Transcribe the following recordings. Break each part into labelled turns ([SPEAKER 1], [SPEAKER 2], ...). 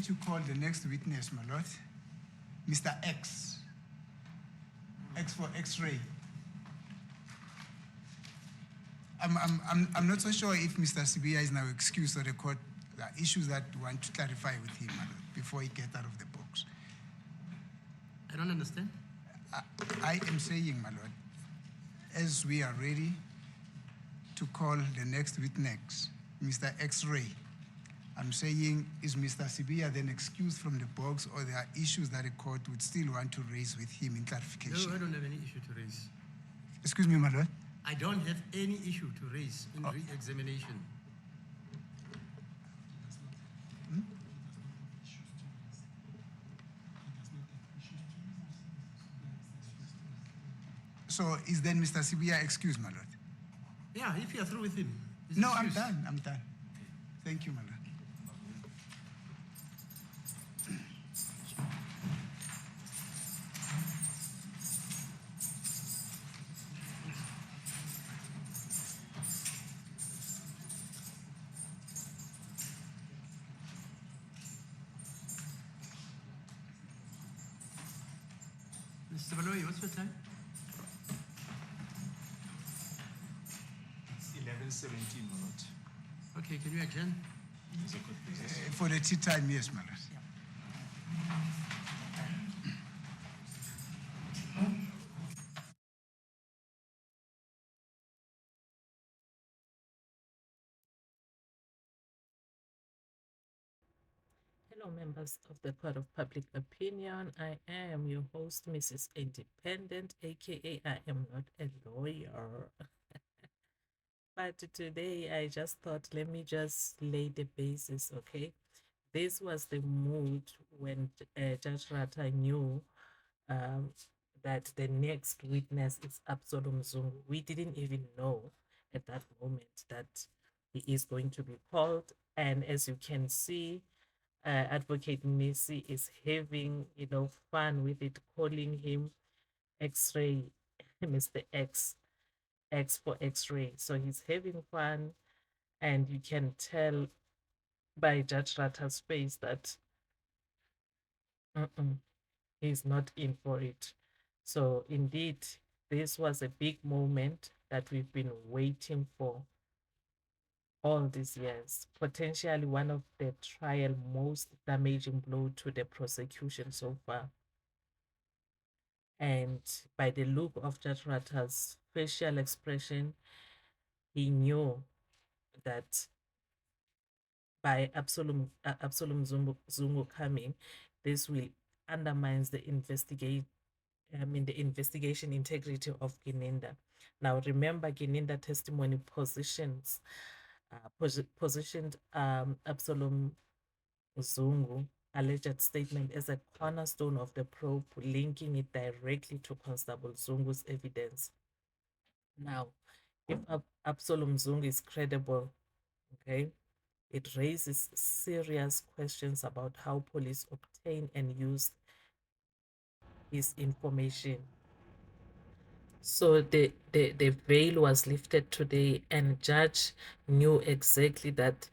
[SPEAKER 1] to call the next witness, my lord. Mr. X. X for X-ray. I'm not so sure if Mr. Sibiya is now excused or the court. There are issues that we want to clarify with him, my lord, before he gets out of the box.
[SPEAKER 2] I don't understand.
[SPEAKER 1] I am saying, my lord, as we are ready to call the next witness, Mr. X-ray, I'm saying, is Mr. Sibiya then excused from the box, or there are issues that the court would still want to raise with him in clarification?
[SPEAKER 2] No, I don't have any issue to raise.
[SPEAKER 1] Excuse me, my lord?
[SPEAKER 2] I don't have any issue to raise in re-examination.
[SPEAKER 1] So is then Mr. Sibiya excused, my lord?
[SPEAKER 2] Yeah, if you're through with him.
[SPEAKER 1] No, I'm done. I'm done. Thank you, my lord.
[SPEAKER 2] Mr. Baloyi, what's your time?
[SPEAKER 3] It's 11:17, my lord.
[SPEAKER 2] Okay, can you adjourn?
[SPEAKER 1] For the tea time, yes, my lord.
[SPEAKER 4] Hello, members of the Court of Public Opinion. I am your host, Mrs. Independent, aka I am not a lawyer. But today I just thought, let me just lay the basis, okay? This was the mood when Judge Rata knew that the next witness is Absalom Zungu. We didn't even know at that moment that he is going to be called. And as you can see, Advocate Missy is having, fun with it, calling him X-ray, Mr. X for X-ray. So he's having fun, and you can tell by Judge Rata's face that he's not in for it. So indeed, this was a big moment that we've been waiting for all these years, potentially one of the trial most damaging blow to the prosecution so far. And by the look of Judge Rata's facial expression, he knew that by Absalom Zungu coming, this will undermine the investigation integrity of Gininda. Now, remember, Gininda testimony positioned Absalom Zungu alleged statement as a cornerstone of the probe, linking it directly to Constable Zungu's evidence. Now, if Absalom Zungu is credible, okay, it raises serious questions about how police obtain and use his information. So the veil was lifted today, and judge knew exactly that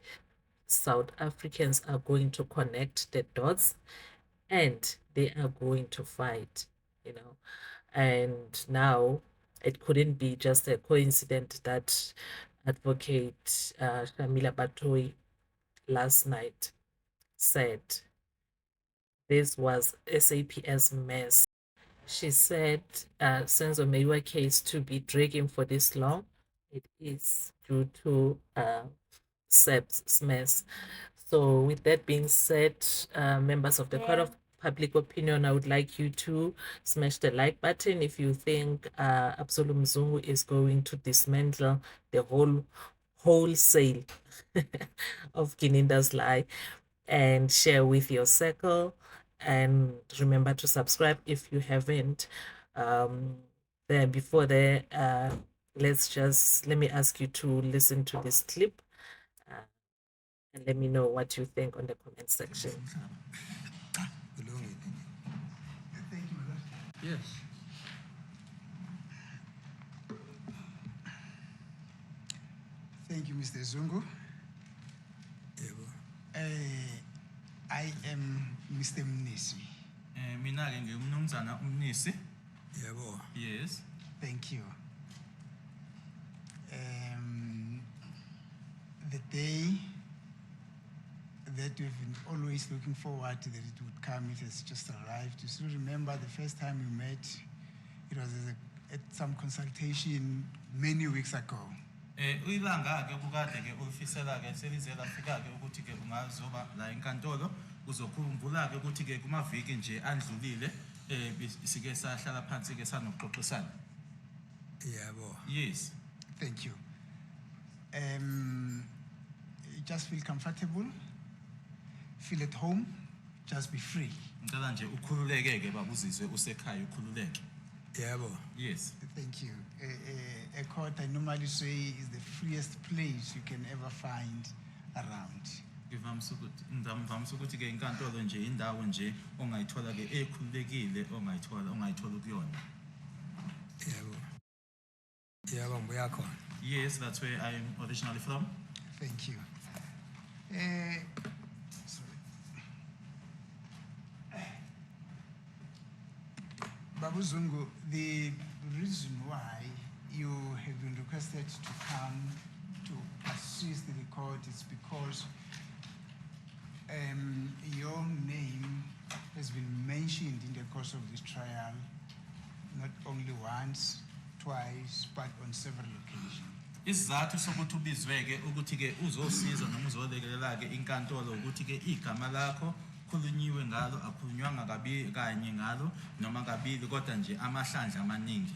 [SPEAKER 4] South Africans are going to connect the dots and they are going to fight, and now it couldn't be just a coincidence that Advocate Shamila Batoyi last night said this was SAPS mess. She said, Senzo Meyiwa case to be dragging for this long, it is due to SAPS mess. So with that being said, members of the Court of Public Opinion, I would like you to smash the like button if you think Absalom Zungu is going to dismantle the wholesale of Gininda's lie, and share with your circle, and remember to subscribe if you haven't. Then before that, let me ask you to listen to this clip and let me know what you think on the comment section.
[SPEAKER 1] Thank you, my lord.
[SPEAKER 2] Yes.
[SPEAKER 1] Thank you, Mr. Zungu. I I am Mr. Mnisi.
[SPEAKER 3] Mina ke ngumnumzana uMnisi.
[SPEAKER 5] Yebo.
[SPEAKER 3] Yes.
[SPEAKER 1] Thank you. The day that we've been always looking forward to that it would come, it has just arrived. You still remember the first time we met, it was at some consultation many weeks ago.
[SPEAKER 3] Uyilanga ke kukade ke ulifisela ke selize lafika ke ukuthi ke ungazoba la enkantolo uzokhumbula ke ukuthi ke kumaviki nje andlulile sike sahlala phansi ke sanokuxoxisana.
[SPEAKER 5] Yebo.
[SPEAKER 3] Yes.
[SPEAKER 1] Thank you. Just feel comfortable, feel at home, just be free.
[SPEAKER 3] Ngicela nje ukhululeke ke babuzizwe usekhaya ukhululeke.
[SPEAKER 5] Yebo.
[SPEAKER 3] Yes.
[SPEAKER 1] Thank you. A court, I normally say, is the freest place you can ever find around.
[SPEAKER 3] Ngivamisa ukuthi ke inkantolo nje indawo nje ongayithola ke ekhululekile ongayithola kuyona.
[SPEAKER 5] Yebo. Yebo ngibuya khona.
[SPEAKER 3] Yes, that's where I am originally from.
[SPEAKER 1] Thank you. Sorry. Babu Zungu, the reason why you have been requested to come to assist the court is because your name has been mentioned in the course of this trial, not only once, twice, but on several occasions.
[SPEAKER 3] Isizathu sokuthi ubizweke ukuthi ke uzosiza noma uzolekelela ke inkantolo ukuthi ke igama lakho khulunyiwe ngalo akhulunywanga kanye ngalo noma kabili kodwa nje amahlandla amaningi.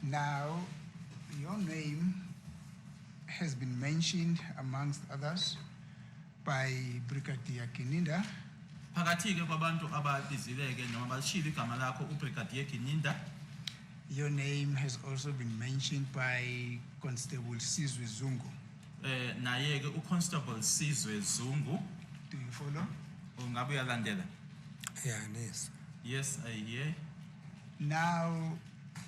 [SPEAKER 1] Now, your name has been mentioned amongst others by Brigadier Kininda.
[SPEAKER 3] Phakathi ke kwabantu ababizileke noma balishilo igama lakho uBrigadier Kininda.
[SPEAKER 1] Your name has also been mentioned by Constable Sizwe Zungu.
[SPEAKER 3] Naye ke uConstable Sizwe Zungu.
[SPEAKER 1] Do you follow?
[SPEAKER 3] Ungabe uyalandela?
[SPEAKER 5] Yes.
[SPEAKER 3] Yes, I hear.
[SPEAKER 1] Now,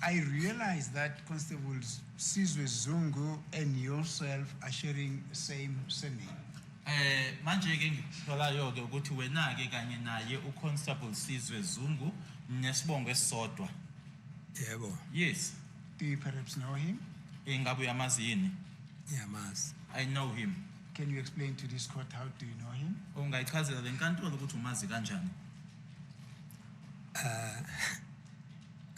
[SPEAKER 1] I realize that Constable Sizwe Zungu and yourself are sharing the same surname.
[SPEAKER 3] Manje ke ngithola ke ukuthi wena ke kanye naye uConstable Sizwe Zungu nesibongo esisodwa.
[SPEAKER 5] Yebo.
[SPEAKER 3] Yes.
[SPEAKER 1] Do you perhaps know him?
[SPEAKER 3] Ingabe uyamazi yini?
[SPEAKER 5] Ngiyamazi.
[SPEAKER 3] I know him.
[SPEAKER 1] Can you explain to this court how do you know him?
[SPEAKER 3] Ungayichazela lenkantolo ukuthi umazi kanjani?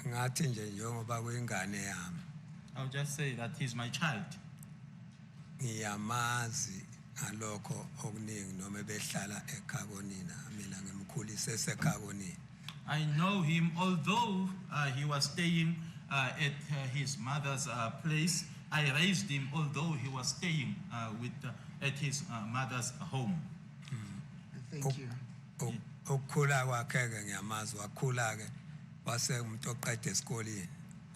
[SPEAKER 5] Ngathi nje njengoba kuyingane yami.
[SPEAKER 3] I'll just say that he's my child.
[SPEAKER 5] Ngiyamazi ngalokho okuningi noma behlala eKhakonina mina ngimkhulise eseKhakonina.
[SPEAKER 3] I know him, although he was staying at his mother's place. I raised him, although he was staying at his mother's home.
[SPEAKER 1] Thank you.
[SPEAKER 5] Ukukhula kwakhe ke ngiyamazi wakhula ke wase umuntu oqeda esikoleni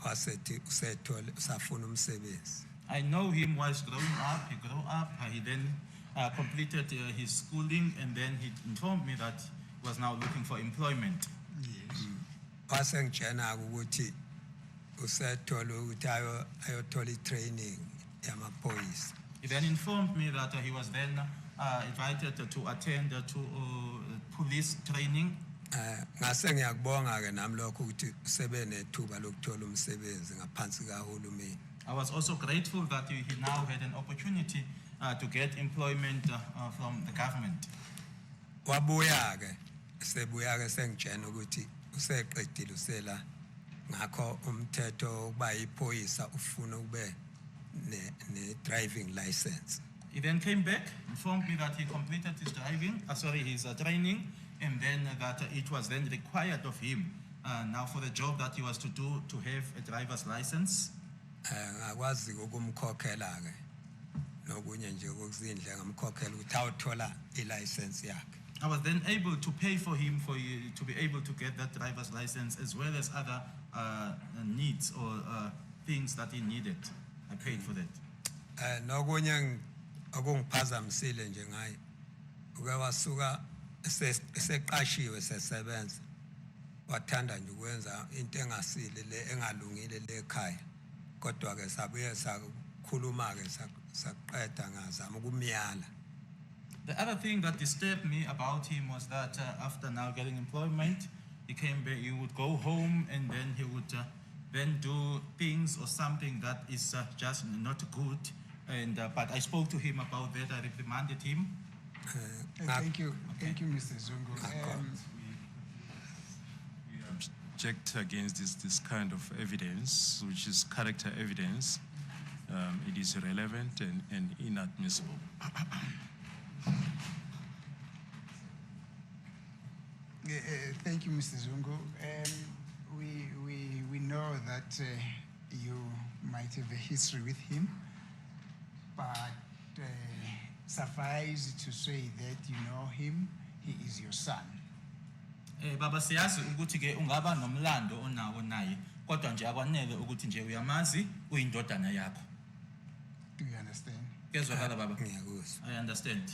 [SPEAKER 5] wasethi usethola usafuna umsebenzi.
[SPEAKER 3] I know him while growing up. He grew up. He then completed his schooling, and then he informed me that he was now looking for employment.
[SPEAKER 1] Yes.
[SPEAKER 5] Wase ngitshena ukuthi usethola ukuthi ayothola itraining yamaphoyisa.
[SPEAKER 3] He then informed me that he was then invited to attend to police training.
[SPEAKER 5] Ngase ngiyakubonga ke nami lokho ukuthi sebe nethuba lokuthola umsebenzi ngaphansi kahulumeni.
[SPEAKER 3] I was also grateful that he now had an opportunity to get employment from the government.
[SPEAKER 5] Wabuya ke sebuya ke sengitshena ukuthi useqedile usela ngakho umthetho ukuba iphoyisa ufuna ube ne driving license.
[SPEAKER 3] He then came back, informed me that he completed his his training, and then that it was then required of him now for the job that he was to do to have a driver's license.
[SPEAKER 5] Ngakwazi ukumkhokhela ke nokunye nje okuzindle ngamkhokhela ukuthi awuthola ilicense yakhe.
[SPEAKER 3] I was then able to pay for him to be able to get that driver's license, as well as other needs or things that he needed. I paid for that.
[SPEAKER 5] Nokunye okungiphazamisile nje ngaye uke wasuka eseqashiwe sesebenza wathanda nje ukwenza into engasile le engalungile le ekhaya kodwa ke sabuye sakhuluma ke saqeda ngazama ukumyala
[SPEAKER 3] The other thing that disturbed me about him was that after now getting employment, he came back, he would go home and then he would then do things or something that is just not good. And but I spoke to him about that, I reprimanded him.
[SPEAKER 1] Thank you, Mr. Zungu.
[SPEAKER 6] We object against this kind of evidence, which is character evidence. It is irrelevant and inadmissible.
[SPEAKER 1] Thank you, Mr. Zungu. We know that you might have a history with him, but suffice to say that you know him, he is your son.
[SPEAKER 3] Baba siyazi ukuthi ke ungaba nomlando onawo naye, kodwa nje akwanele ukuthi nje uyamazi uyindodana yakho.
[SPEAKER 1] Do you understand?
[SPEAKER 3] Kezwakala baba?
[SPEAKER 5] Ngiyakuzwa.
[SPEAKER 3] I understand.